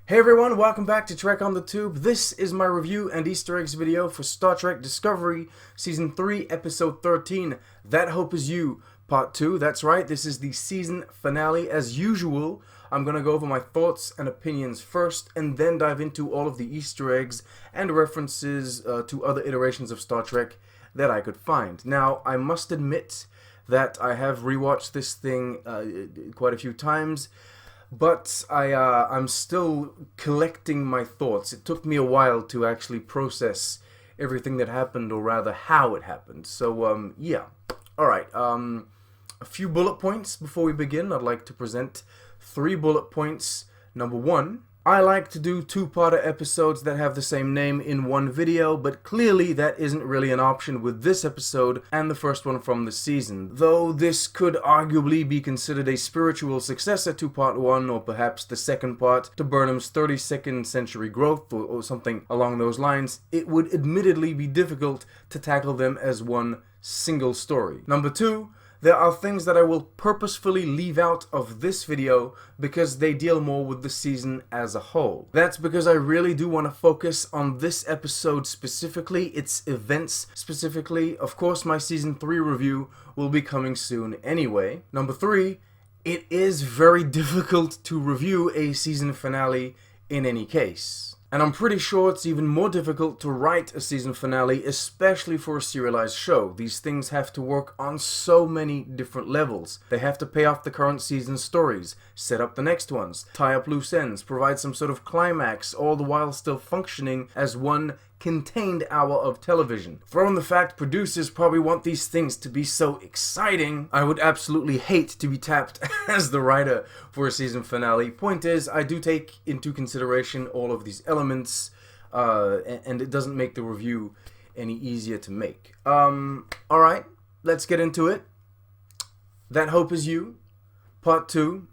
Hey everyone, welcome back to Trek on the Tube. This is my review and Easter eggs video for Star Trek Discovery, Season 3, Episode 13, That Hope Is You, Part 2. That's right, this is the season finale. As usual, I'm going to go over my thoughts and opinions first, and then dive into all of the Easter eggs and references to other iterations of Star Trek that I could find. Now, I must admit that I have rewatched this thing quite a few times, but I'm still collecting my thoughts. It took me a while to actually process everything that happened, or rather how it happened. So, yeah. Alright, a few bullet points before we begin. I'd like to present 3 bullet points. Number 1, I like to do two-parter episodes that have the same name in one video, but clearly that isn't really an option with this episode and the first one from the season. Though this could arguably be considered a spiritual successor to Part 1, or perhaps the second part to Burnham's 32nd Century Growth, or something along those lines, it would admittedly be difficult to tackle them as one single story. Number 2, there are things that I will purposefully leave out of this video because they deal more with the season as a whole. That's because I really do want to focus on this episode specifically, its events specifically. Of course, my Season 3 review will be coming soon anyway. Number 3, it is very difficult to review a season finale in any case. And I'm pretty sure it's even more difficult to write a season finale, especially for a serialized show. These things have to work on so many different levels. They have to pay off the current season's stories, set up the next ones, tie up loose ends, provide some sort of climax, all the while still functioning as one contained hour of television. Throw in the fact producers probably want these things to be so exciting, I would absolutely hate to be tapped as the writer for a season finale. Point is, I do take into consideration all of these elements, and it doesn't make the review any easier to make. Alright, let's get into it. That Hope Is You, Part 2,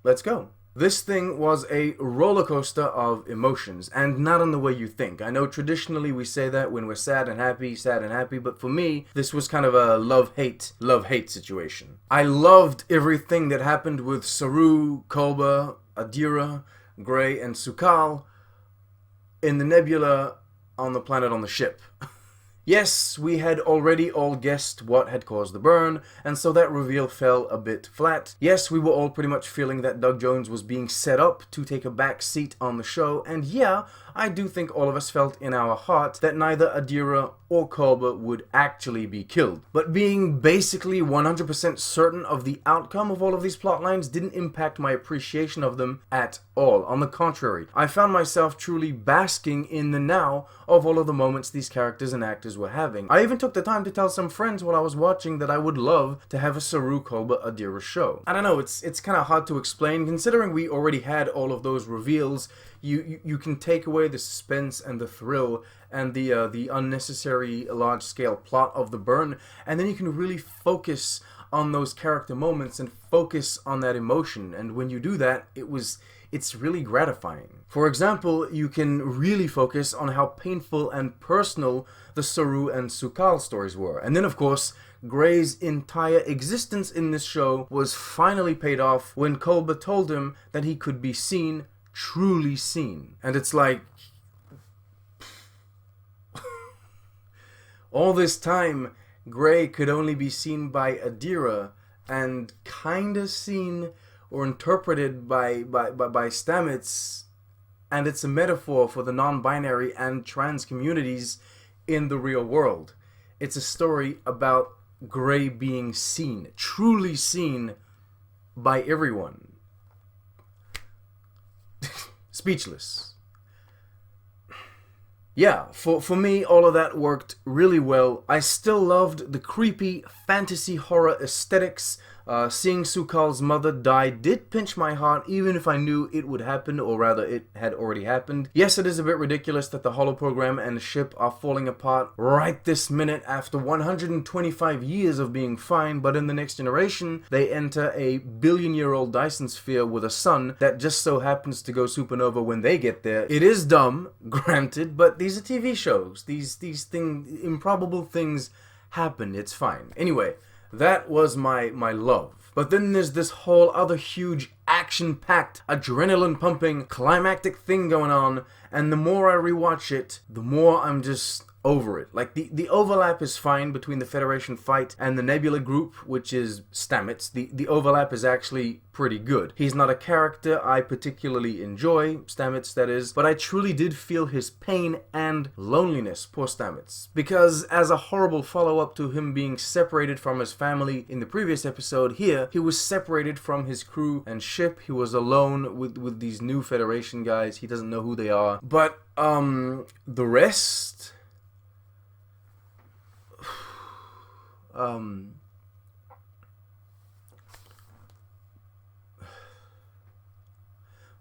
let's go. This thing was a roller coaster of emotions, and not in the way you think. I know traditionally we say that when we're sad and happy, but for me, this was kind of a love-hate situation. I loved everything that happened with Saru, Kolba, Adira, Gray, and Sukal in the nebula on the planet on the ship. Yes, we had already all guessed what had caused the burn, and so that reveal fell a bit flat. Yes, we were all pretty much feeling that Doug Jones was being set up to take a back seat on the show, and yeah, I do think all of us felt in our heart that neither Adira or Kolba would actually be killed. But being basically 100% certain of the outcome of all of these plotlines didn't impact my appreciation of them at all. On the contrary, I found myself truly basking in the now of all of the moments these characters and actors were having. I even took the time to tell some friends while I was watching that I would love to have a Saru, Kolba, Adira show. I don't know, it's kind of hard to explain, considering we already had all of those reveals. You can take away the suspense and the thrill and the unnecessary large-scale plot of the burn, and then you can really focus on those character moments and focus on that emotion. And when you do that, it's really gratifying. For example, you can really focus on how painful and personal the Saru and Sukal stories were. And then, of course, Gray's entire existence in this show was finally paid off when Kolba told him that he could be seen, truly seen. And it's like, all this time, Gray could only be seen by Adira and kinda seen or interpreted by Stamets, and it's a metaphor for the non-binary and trans communities in the real world. It's a story about Gray being seen, truly seen by everyone. Speechless. Yeah, for me, all of that worked really well. I still loved the creepy fantasy horror aesthetics. Seeing Sukal's mother die did pinch my heart, even if I knew it would happen, or rather it had already happened. Yes, it is a bit ridiculous that the holoprogram and the ship are falling apart right this minute after 125 years of being fine, but in the next generation, they enter a billion-year-old Dyson sphere with a sun that just so happens to go supernova when they get there. It is dumb, granted, but these are TV shows. These improbable things happen. It's fine. Anyway, that was my love. But then there's this whole other huge action-packed, adrenaline-pumping, climactic thing going on, and the more I rewatch it, the more I'm just over it. Like, the overlap is fine between the Federation fight and the Nebula group, which is Stamets. The overlap is actually pretty good. He's not a character I particularly enjoy, Stamets that is, but I truly did feel his pain and loneliness, poor Stamets. Because as a horrible follow-up to him being separated from his family in the previous episode, here, he was separated from his crew and ship. He was alone with these new Federation guys. He doesn't know who they are. But, the rest...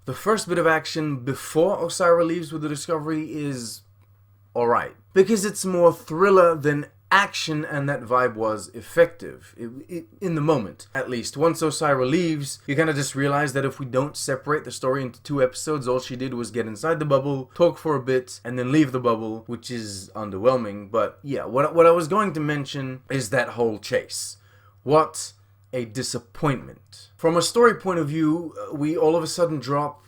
The first bit of action before Osira leaves with the Discovery is alright. Because it's more thriller than action, and that vibe was effective. In the moment, at least. Once Osira leaves, you kind of just realize that if we don't separate the story into 2 episodes, all she did was get inside the bubble, talk for a bit, and then leave the bubble, which is underwhelming. But yeah, what I was going to mention is that whole chase. What a disappointment. From a story point of view, we all of a sudden drop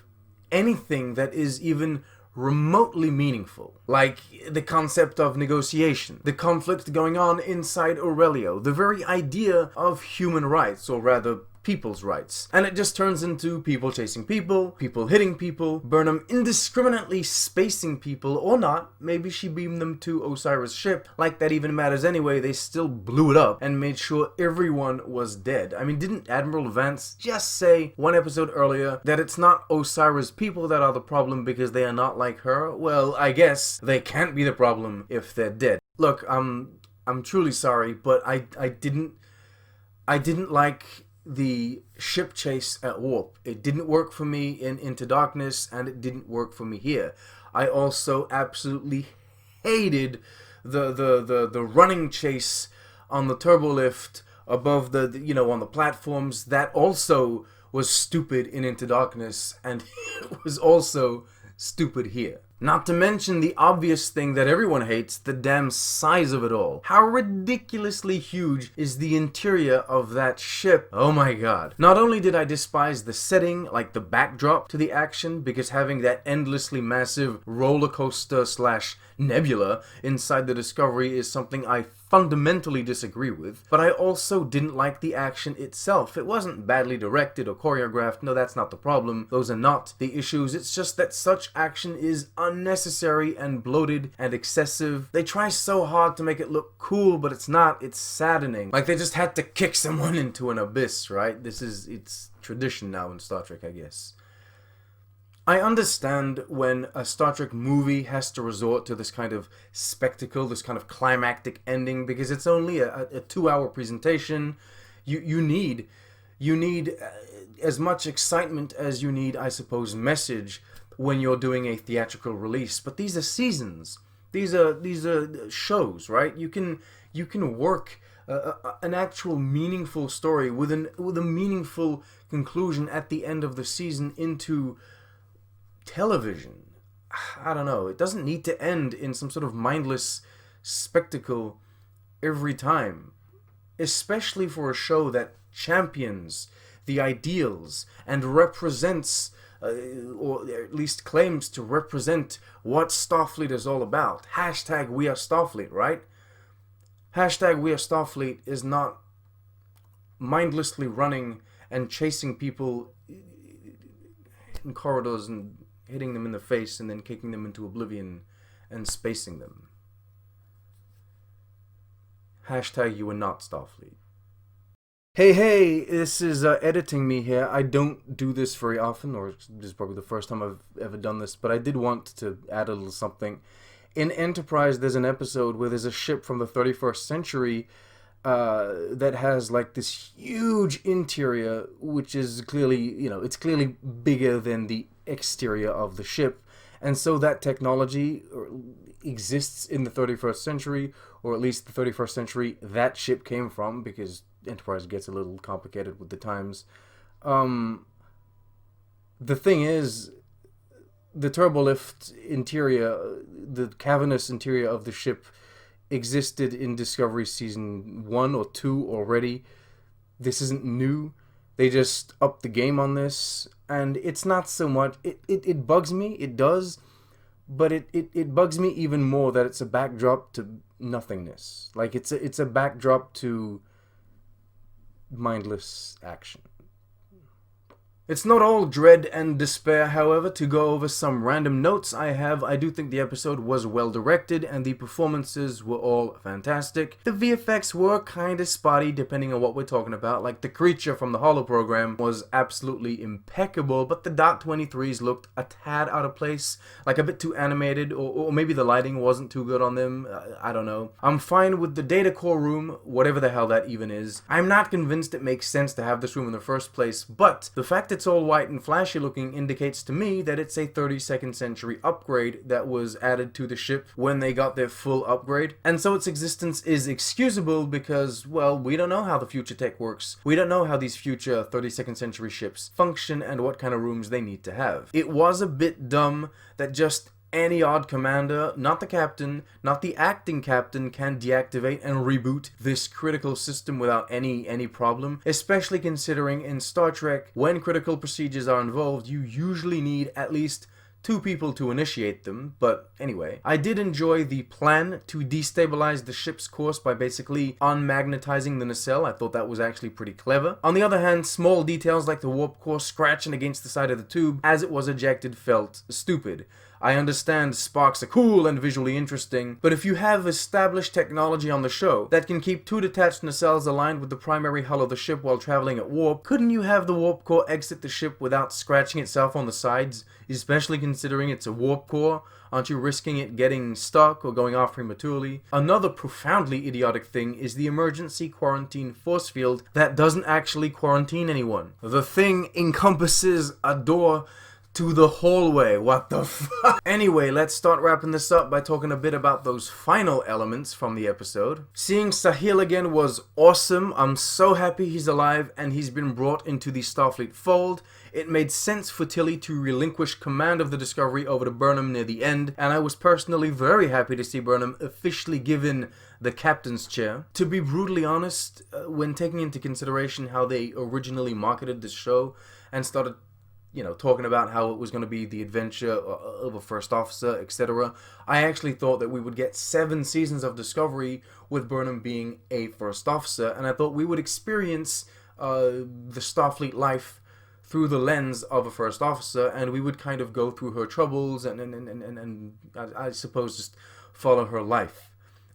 anything that is even remotely meaningful, like the concept of negotiation, the conflict going on inside Aurelio, the very idea of human rights, or rather people's rights. And it just turns into people chasing people, people hitting people, Burnham indiscriminately spacing people, or not. Maybe she beamed them to Osira's ship. Like that even matters anyway. They still blew it up and made sure everyone was dead. I mean, didn't Admiral Vance just say 1 episode earlier that it's not Osira's people that are the problem because they are not like her? Well, I guess they can't be the problem if they're dead. Look, I'm truly sorry, but I didn't like the ship chase at Warp. It didn't work for me in Into Darkness, and it didn't work for me here. I also absolutely hated the running chase on the turbo lift above the you know, on the platforms. That also was stupid in Into Darkness, and it was also stupid here. Not to mention the obvious thing that everyone hates, the damn size of it all. How ridiculously huge is the interior of that ship? Oh my god. Not only did I despise the setting, like the backdrop to the action, because having that endlessly massive roller coaster slash nebula inside the Discovery is something I fundamentally disagree with, but I also didn't like the action itself. It wasn't badly directed or choreographed. No, that's not the problem. Those are not the issues. It's just that such action is unnecessary and bloated and excessive. They try so hard to make it look cool, but it's not. It's saddening. Like they just had to kick someone into an abyss, right? It's tradition now in Star Trek, I guess. I understand when a Star Trek movie has to resort to this kind of spectacle, this kind of climactic ending, because it's only a 2-hour presentation. You need as much excitement as you need, I suppose, message when you're doing a theatrical release. But these are seasons. These are shows, right? You can work an actual meaningful story with a meaningful conclusion at the end of the season into television. I don't know. It doesn't need to end in some sort of mindless spectacle every time. Especially for a show that champions the ideals and represents, or at least claims to represent, what Starfleet is all about. Hashtag We Are Starfleet, right? Hashtag We Are Starfleet is not mindlessly running and chasing people in corridors and hitting them in the face and then kicking them into oblivion and spacing them. Hashtag You Are Not Starfleet. Hey, this is editing me here. I don't do this very often, or this is probably the first time I've ever done this, but I did want to add a little something. In Enterprise, there's an episode where there's a ship from the 31st century that has like this huge interior, which is clearly, you know, it's clearly bigger than the exterior of the ship. And so that technology exists in the 31st century, or at least the 31st century that ship came from, because Enterprise gets a little complicated with the times. The thing is, the turbolift interior, the cavernous interior of the ship existed in Discovery Season 1 or 2 already. This isn't new. They just upped the game on this, and it's not so much... It bugs me, it does, but it bugs me even more that it's a backdrop to nothingness. Like, it's a backdrop to mindless action. It's not all dread and despair, however. To go over some random notes I have, I do think the episode was well directed and the performances were all fantastic. The VFX were kinda spotty depending on what we're talking about, like the creature from the Holo program was absolutely impeccable, but the Dot 23s looked a tad out of place, like a bit too animated, or maybe the lighting wasn't too good on them, I don't know. I'm fine with the data core room, whatever the hell that even is. I'm not convinced it makes sense to have this room in the first place, but the fact it's all white and flashy looking indicates to me that it's a 32nd century upgrade that was added to the ship when they got their full upgrade, and so its existence is excusable because, well, we don't know how the future tech works. We don't know how these future 32nd century ships function and what kind of rooms they need to have. It was a bit dumb that just any odd commander, not the captain, not the acting captain, can deactivate and reboot this critical system without any problem, especially considering in Star Trek, when critical procedures are involved, you usually need at least 2 people to initiate them. But anyway, I did enjoy the plan to destabilize the ship's course by basically unmagnetizing the nacelle. I thought that was actually pretty clever. On the other hand, small details like the warp core scratching against the side of the tube as it was ejected felt stupid. I understand sparks are cool and visually interesting, but if you have established technology on the show that can keep 2 detached nacelles aligned with the primary hull of the ship while traveling at warp, couldn't you have the warp core exit the ship without scratching itself on the sides, especially considering it's a warp core? Aren't you risking it getting stuck or going off prematurely? Another profoundly idiotic thing is the emergency quarantine force field that doesn't actually quarantine anyone. The thing encompasses a door to the hallway. What the fuck? Anyway, let's start wrapping this up by talking a bit about those final elements from the episode. Seeing Sahil again was awesome. I'm so happy he's alive and he's been brought into the Starfleet fold. It made sense for Tilly to relinquish command of the Discovery over to Burnham near the end, and I was personally very happy to see Burnham officially given the captain's chair. To be brutally honest, when taking into consideration how they originally marketed this show and started talking about how it was going to be the adventure of a first officer, etc. I actually thought that we would get 7 seasons of Discovery with Burnham being a first officer, and I thought we would experience the Starfleet life through the lens of a first officer, and we would kind of go through her troubles and I suppose just follow her life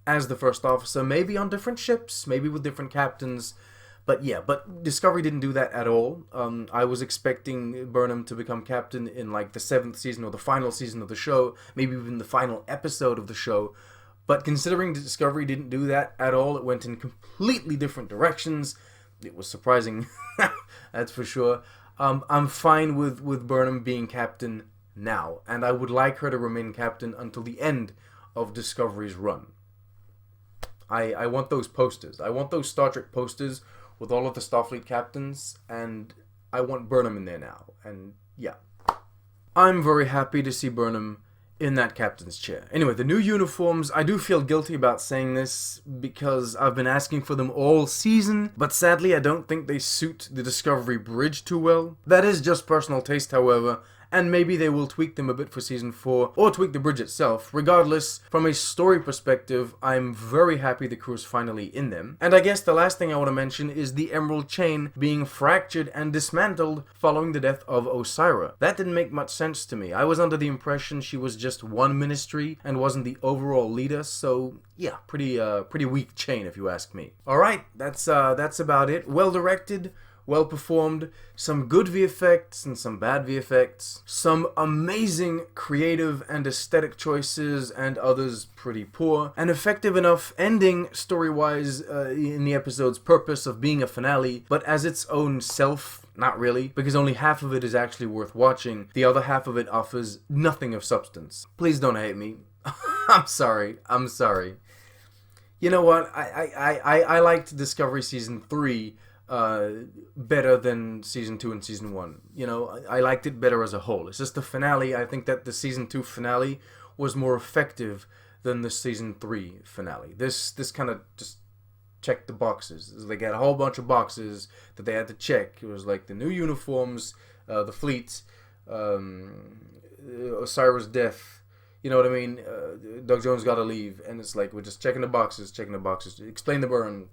as the first officer, maybe on different ships, maybe with different captains. But yeah, but Discovery didn't do that at all. I was expecting Burnham to become captain in like the 7th season or the final season of the show, maybe even the final episode of the show. But considering Discovery didn't do that at all, it went in completely different directions. It was surprising, that's for sure. I'm fine with Burnham being captain now, and I would like her to remain captain until the end of Discovery's run. I want those posters. I want those Star Trek posters with all of the Starfleet captains, and I want Burnham in there now, and yeah. I'm very happy to see Burnham in that captain's chair. Anyway, the new uniforms, I do feel guilty about saying this because I've been asking for them all season, but sadly I don't think they suit the Discovery bridge too well. That is just personal taste, however, and maybe they will tweak them a bit for season 4, or tweak the bridge itself. Regardless, from a story perspective, I'm very happy the crew's finally in them. And I guess the last thing I want to mention is the Emerald Chain being fractured and dismantled following the death of Osira. That didn't make much sense to me. I was under the impression she was just one ministry and wasn't the overall leader, so yeah, pretty weak chain if you ask me. Alright, that's about it. Well directed, well performed, some good VFX and some bad VFX, some amazing creative and aesthetic choices and others pretty poor, an effective enough ending story-wise in the episode's purpose of being a finale, but as its own self, not really, because only half of it is actually worth watching, the other half of it offers nothing of substance. Please don't hate me. I'm sorry. You know what, I liked Discovery Season 3 better than Season 2 and Season 1. You know, I liked it better as a whole. It's just the finale. I think that the Season 2 finale was more effective than the Season 3 finale. This kind of just check the boxes. They got a whole bunch of boxes that they had to check. It was like the new uniforms, the fleet, Osiris' death. You know what I mean? Doug Jones got to leave, and it's like we're just checking the boxes. Explain the burn,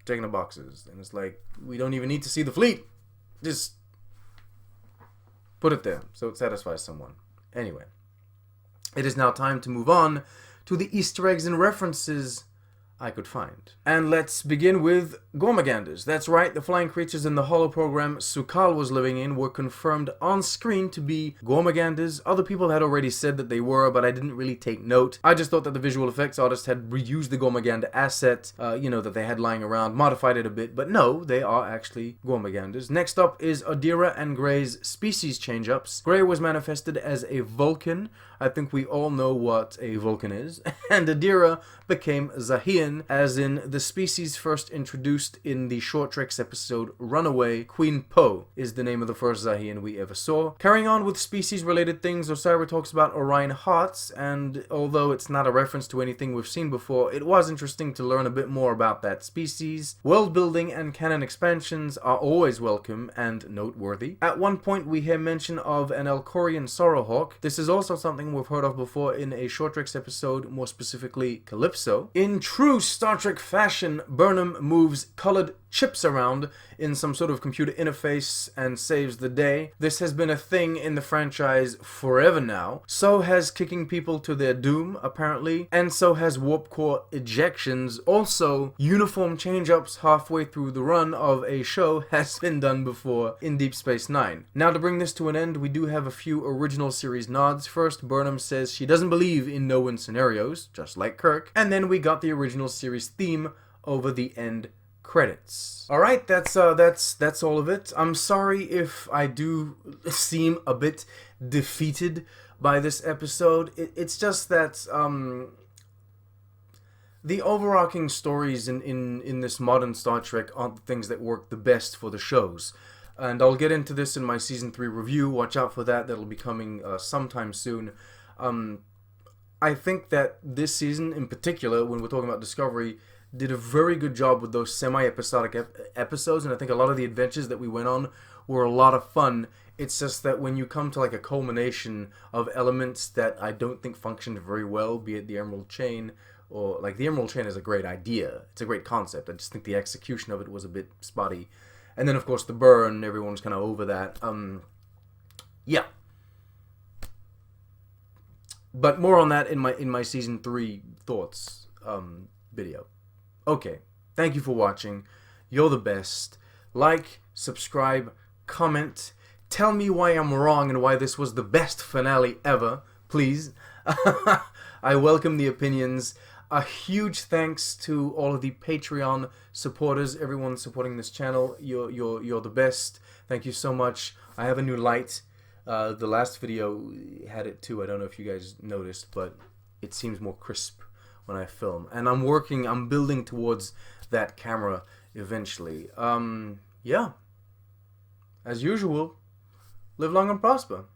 checking the boxes, and it's like we don't even need to see the fleet. Just put it there so it satisfies someone. Anyway, it is now time to move on to the Easter eggs and references I could find. And let's begin with Gormaganders. That's right, the flying creatures in the holoprogram Su'Kal was living in were confirmed on screen to be Gormaganders. Other people had already said that they were, but I didn't really take note. I just thought that the visual effects artist had reused the Gormagander asset, that they had lying around, modified it a bit, but no, they are actually Gormaganders. Next up is Adira and Grey's species change-ups. Grey was manifested as a Vulcan. I think we all know what a Vulcan is. And Adira became Zahian, as in the species first introduced in the Short Treks episode Runaway. Queen Po is the name of the first Zahian we ever saw. Carrying on with species-related things, Osiris talks about Orion hearts, and although it's not a reference to anything we've seen before, it was interesting to learn a bit more about that species. World building and canon expansions are always welcome and noteworthy. At one point we hear mention of an Elcorian Sorrowhawk. This is also something we've heard of before in a Short Treks episode, more specifically Calypso. In true Star Trek fashion, Burnham moves colored chips around in some sort of computer interface and saves the day. This has been a thing in the franchise forever now. So has kicking people to their doom, apparently, and so has warp core ejections. Also, uniform change-ups halfway through the run of a show has been done before in Deep Space Nine. Now, to bring this to an end, we do have a few original series nods. First, Burnham says she doesn't believe in no-win scenarios, just like Kirk, and then we got the original series theme over the end credits. Alright, that's all of it. I'm sorry if I do seem a bit defeated by this episode. It's just that the overarching stories in this modern Star Trek aren't the things that work the best for the shows. And I'll get into this in my Season 3 review. Watch out for that. That'll be coming sometime soon. I think that this season in particular, when we're talking about Discovery, did a very good job with those semi-episodic episodes, and I think a lot of the adventures that we went on were a lot of fun. It's just that when you come to like a culmination of elements that I don't think functioned very well, be it the Emerald Chain, or like the Emerald Chain is a great idea, it's a great concept, I just think the execution of it was a bit spotty. And then of course the burn, everyone's kind of over that. Yeah. But more on that in my Season 3 thoughts video. Okay, thank you for watching. You're the best. Like, subscribe, comment. Tell me why I'm wrong and why this was the best finale ever, please. I welcome the opinions. A huge thanks to all of the Patreon supporters, everyone supporting this channel. You're the best. Thank you so much. I have a new light. The last video had it too. I don't know if you guys noticed, but it seems more crisp when I film. And I'm building towards that camera eventually. Yeah. As usual, live long and prosper.